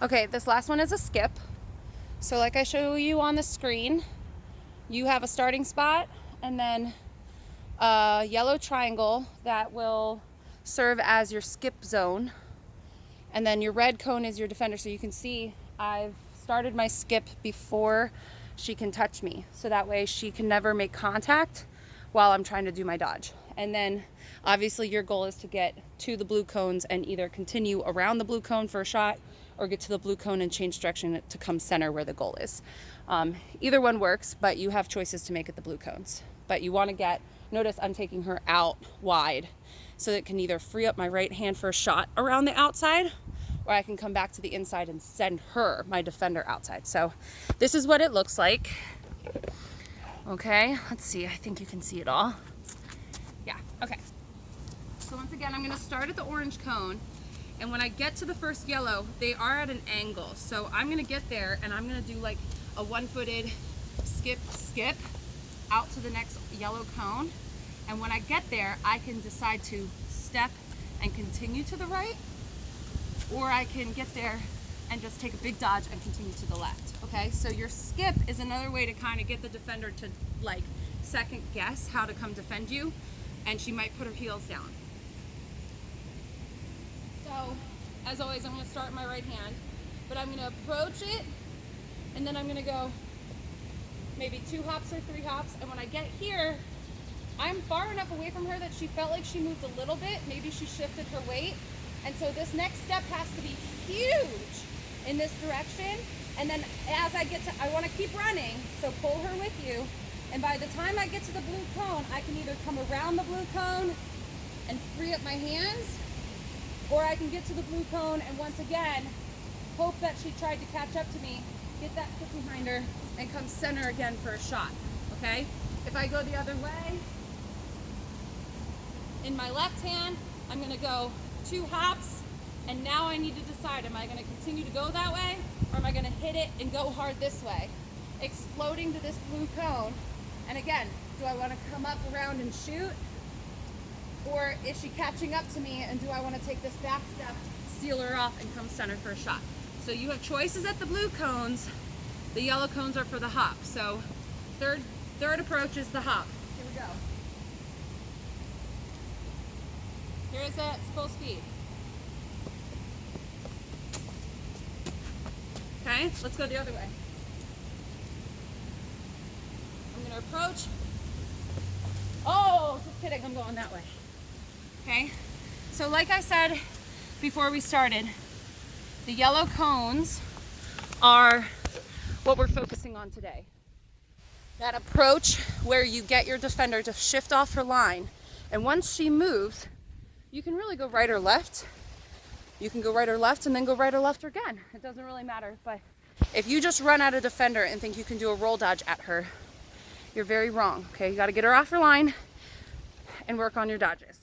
Okay, this last one is a skip. So like I show you on the screen, you have a starting spot and then a yellow triangle that will serve as your skip zone. And then your red cone is your defender. So you can see I've started my skip before she can touch me. So that way she can never make contact while I'm trying to do my dodge. And then obviously your goal is to get to the blue cones and either continue around the blue cone for a shot or get to the blue cone and change direction to come center where the goal is. Either one works, but you have choices to make at the blue cones. But you want to get, notice I'm taking her out wide so that it can either free up my right hand for a shot around the outside, or I can come back to the inside and send her, my defender, outside. So this is what it looks like. Okay, let's see, I think you can see it all. Yeah, okay. So once again, I'm gonna start at the orange cone, and when I get to the first yellow, they are at an angle. So I'm gonna get there and I'm gonna do like a one-footed skip out to the next yellow cone. And when I get there, I can decide to step and continue to the right, or I can get there and just take a big dodge and continue to the left. Okay, so your skip is another way to kind of get the defender to like second guess how to come defend you, and she might put her heels down. So as always, I'm gonna start my right hand, but I'm gonna approach it, and then I'm gonna go maybe 2 hops or 3 hops, and when I get here, I'm far enough away from her that she felt like she moved a little bit. Maybe she shifted her weight. And so this next step has to be huge in this direction. And then as I get to, I want to keep running, so pull her with you. And by the time I get to the blue cone, I can either come around the blue cone and free up my hands, or I can get to the blue cone and once again, hope that she tried to catch up to me, get that kick behind her, and come center again for a shot, okay? If I go the other way, in my left hand, I'm gonna go 2 hops, and now I need to decide, am I gonna continue to go that way, or am I gonna hit it and go hard this way, exploding to this blue cone. And again, do I wanna come up around and shoot, or is she catching up to me, and do I wanna take this back step, seal her off, and come center for a shot? So you have choices at the blue cones. The yellow cones are for the hop. So third approach is the hop. Here we go. Here is it, full speed. Okay, let's go the other way. I'm gonna approach. Oh, just kidding, I'm going that way. Okay, so like I said before we started, the yellow cones are what we're focusing on today. That approach where you get your defender to shift off her line, and once she moves, you can really go right or left. You can go right or left and then go right or left again. It doesn't really matter, but if you just run at a defender and think you can do a roll dodge at her, you're very wrong, okay? You gotta get her off her line and work on your dodges.